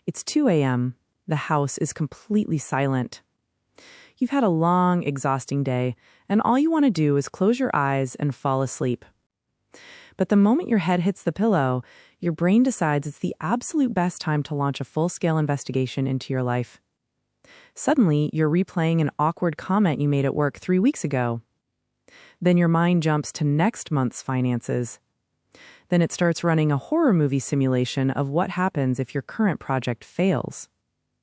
It's 2 a.m. The house is completely silent. You've had a long, exhausting day, and all you want to do is close your eyes and fall asleep. But the moment your head hits the pillow, your brain decides it's the absolute best time to launch a full-scale investigation into your life. Suddenly, you're replaying an awkward comment you made at work 3 weeks ago. Then your mind jumps to next month's finances. Then it starts running a horror movie simulation of what happens if your current project fails.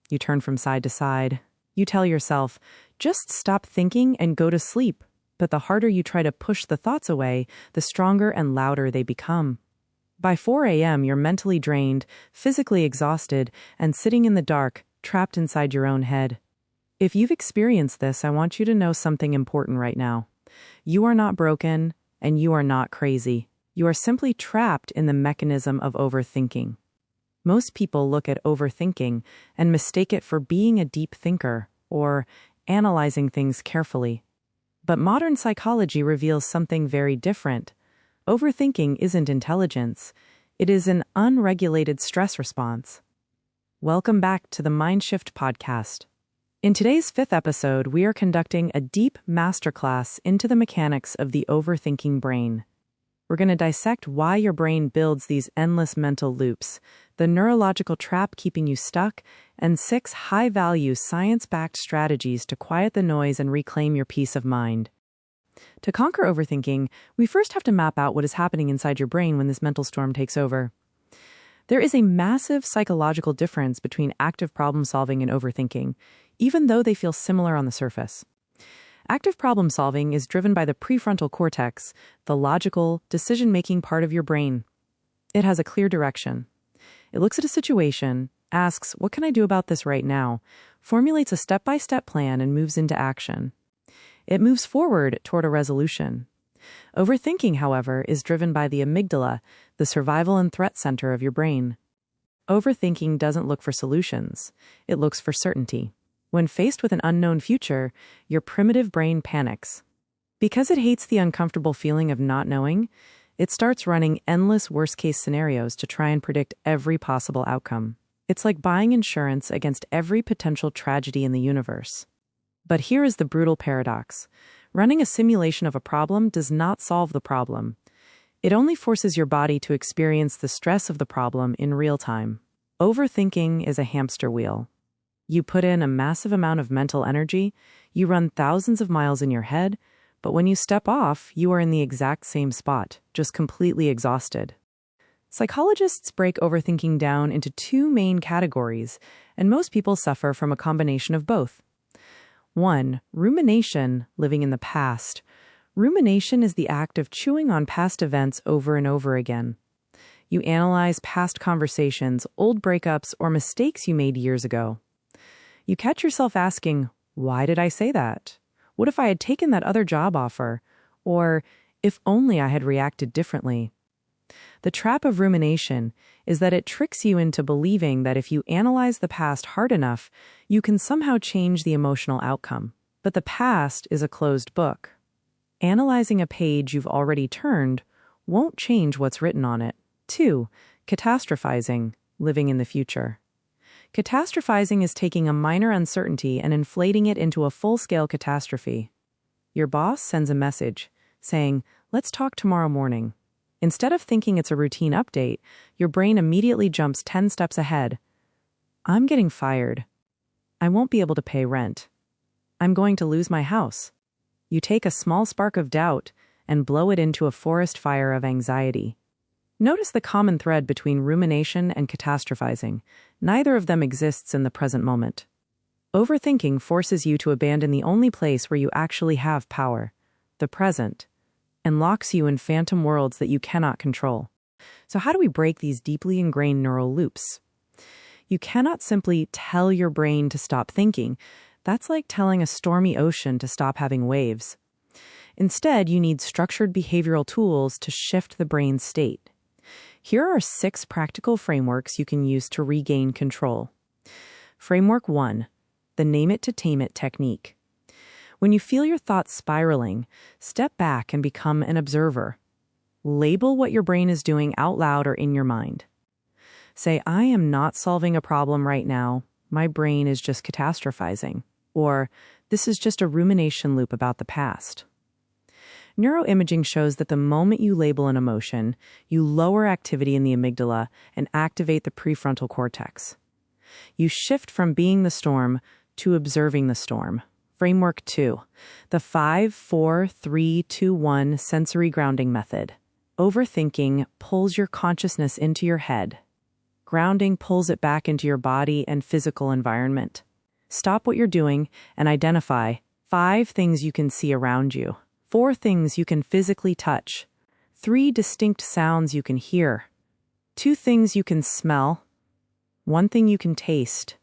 You turn from side to side. You tell yourself, just stop thinking and go to sleep. But the harder you try to push the thoughts away, the stronger and louder they become. By 4 a.m., you're mentally drained, physically exhausted, and sitting in the dark, trapped inside your own head. If you've experienced this, I want you to know something important right now. You are not broken, and you are not crazy. You are simply trapped in the mechanism of overthinking. Most people look at overthinking and mistake it for being a deep thinker or analyzing things carefully. But modern psychology reveals something very different. Overthinking isn't intelligence. It is an unregulated stress response. Welcome back to the MindShift podcast. In today's 5th episode, we are conducting a deep masterclass into the mechanics of the overthinking brain. We're going to dissect why your brain builds these endless mental loops, the neurological trap keeping you stuck, and 6 high-value science-backed strategies to quiet the noise and reclaim your peace of mind. To conquer overthinking, we first have to map out what is happening inside your brain when this mental storm takes over. There is a massive psychological difference between active problem-solving and overthinking, even though they feel similar on the surface. Active problem-solving is driven by the prefrontal cortex, the logical, decision-making part of your brain. It has a clear direction. It looks at a situation, asks, what can I do about this right now, formulates a step-by-step plan, and moves into action. It moves forward toward a resolution. Overthinking, however, is driven by the amygdala, the survival and threat center of your brain. Overthinking doesn't look for solutions. It looks for certainty. When faced with an unknown future, your primitive brain panics. Because it hates the uncomfortable feeling of not knowing, it starts running endless worst-case scenarios to try and predict every possible outcome. It's like buying insurance against every potential tragedy in the universe. But here is the brutal paradox. Running a simulation of a problem does not solve the problem. It only forces your body to experience the stress of the problem in real time. Overthinking is a hamster wheel. You put in a massive amount of mental energy, you run thousands of miles in your head, but when you step off, you are in the exact same spot, just completely exhausted. Psychologists break overthinking down into 2 main categories, and most people suffer from a combination of both. 1. Rumination, living in the past. Rumination is the act of chewing on past events over and over again. You analyze past conversations, old breakups, or mistakes you made years ago. You catch yourself asking, why did I say that? What if I had taken that other job offer? Or, if only I had reacted differently? The trap of rumination is that it tricks you into believing that if you analyze the past hard enough, you can somehow change the emotional outcome. But the past is a closed book. Analyzing a page you've already turned won't change what's written on it. 2. Catastrophizing, living in the future. Catastrophizing is taking a minor uncertainty and inflating it into a full-scale catastrophe. Your boss sends a message saying, let's talk tomorrow morning. Instead of thinking it's a routine update, your brain immediately jumps 10 steps ahead. I'm getting fired. I won't be able to pay rent. I'm going to lose my house. You take a small spark of doubt and blow it into a forest fire of anxiety. Notice the common thread between rumination and catastrophizing. Neither of them exists in the present moment. Overthinking forces you to abandon the only place where you actually have power, the present, and locks you in phantom worlds that you cannot control. So how do we break these deeply ingrained neural loops? You cannot simply tell your brain to stop thinking. That's like telling a stormy ocean to stop having waves. Instead, you need structured behavioral tools to shift the brain's state. Here are 6 practical frameworks you can use to regain control. Framework 1, the name it to tame it technique. When you feel your thoughts spiraling, step back and become an observer. Label what your brain is doing out loud or in your mind. Say, I am not solving a problem right now. My brain is just catastrophizing. Or, this is just a rumination loop about the past. Neuroimaging shows that the moment you label an emotion, you lower activity in the amygdala and activate the prefrontal cortex. You shift from being the storm to observing the storm. Framework 2, the 5-4-3-2-1 sensory grounding method. Overthinking pulls your consciousness into your head. Grounding pulls it back into your body and physical environment. Stop what you're doing and identify 5 things you can see around you, 4 things you can physically touch, 3 distinct sounds you can hear, 2 things you can smell, 1 thing you can taste.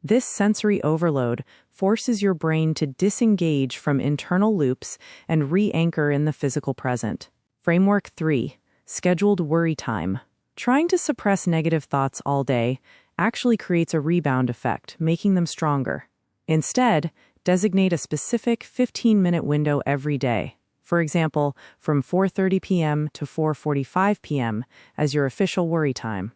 This sensory overload forces your brain to disengage from internal loops and re-anchor in the physical present. Framework 3, scheduled worry time. Trying to suppress negative thoughts all day actually creates a rebound effect, making them stronger. Instead, designate a specific 15-minute window every day. For example, from 4:30 p.m. to 4:45 p.m. as your official worry time.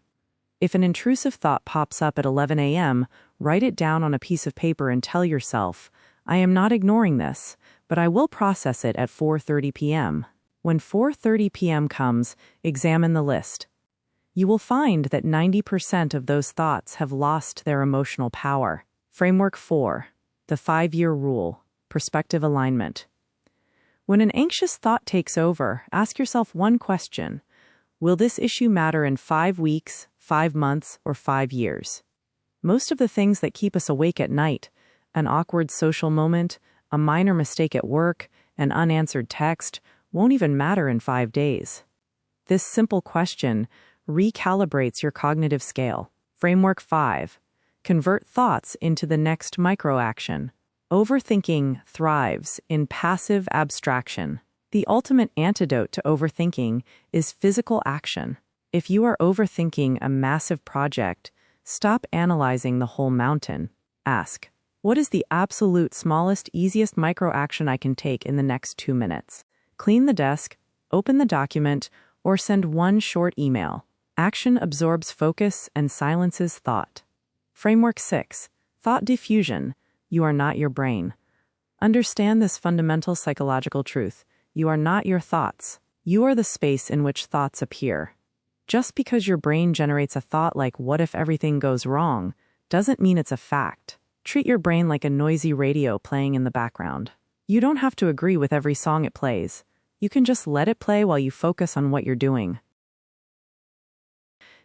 If an intrusive thought pops up at 11 a.m., write it down on a piece of paper and tell yourself, I am not ignoring this, but I will process it at 4:30 p.m. When 4:30 p.m. comes, examine the list. You will find that 90% of those thoughts have lost their emotional power. Framework 4, the 5-year rule, perspective alignment. When an anxious thought takes over, ask yourself one question. Will this issue matter in 5 weeks, 5 months, or 5 years? Most of the things that keep us awake at night, an awkward social moment, a minor mistake at work, an unanswered text, won't even matter in 5 days. This simple question recalibrates your cognitive scale. Framework 5. Convert thoughts into the next microaction. Overthinking thrives in passive abstraction. The ultimate antidote to overthinking is physical action. If you are overthinking a massive project, stop analyzing the whole mountain. Ask, what is the absolute smallest, easiest microaction I can take in the next 2 minutes? Clean the desk, open the document, or send one short email. Action absorbs focus and silences thought. Framework 6. Thought diffusion. You are not your brain. Understand this fundamental psychological truth. You are not your thoughts. You are the space in which thoughts appear. Just because your brain generates a thought like, what if everything goes wrong, doesn't mean it's a fact. Treat your brain like a noisy radio playing in the background. You don't have to agree with every song it plays. You can just let it play while you focus on what you're doing.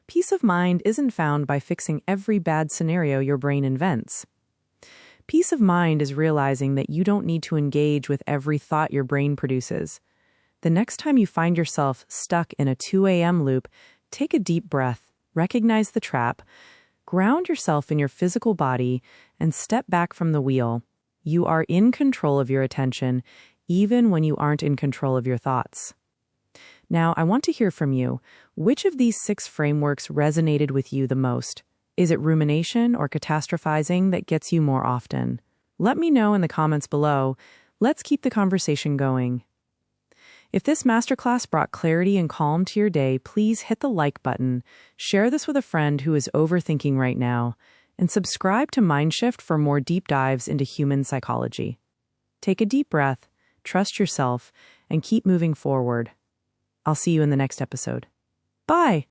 Peace of mind isn't found by fixing every bad scenario your brain invents. Peace of mind is realizing that you don't need to engage with every thought your brain produces. The next time you find yourself stuck in a 2 a.m. loop, take a deep breath, recognize the trap, ground yourself in your physical body, and step back from the wheel. You are in control of your attention, even when you aren't in control of your thoughts. Now, I want to hear from you. Which of these 6 frameworks resonated with you the most? Is it rumination or catastrophizing that gets you more often? Let me know in the comments below. Let's keep the conversation going. If this masterclass brought clarity and calm to your day, please hit the like button, share this with a friend who is overthinking right now, and subscribe to MindShift for more deep dives into human psychology. Take a deep breath, trust yourself, and keep moving forward. I'll see you in the next episode. Bye!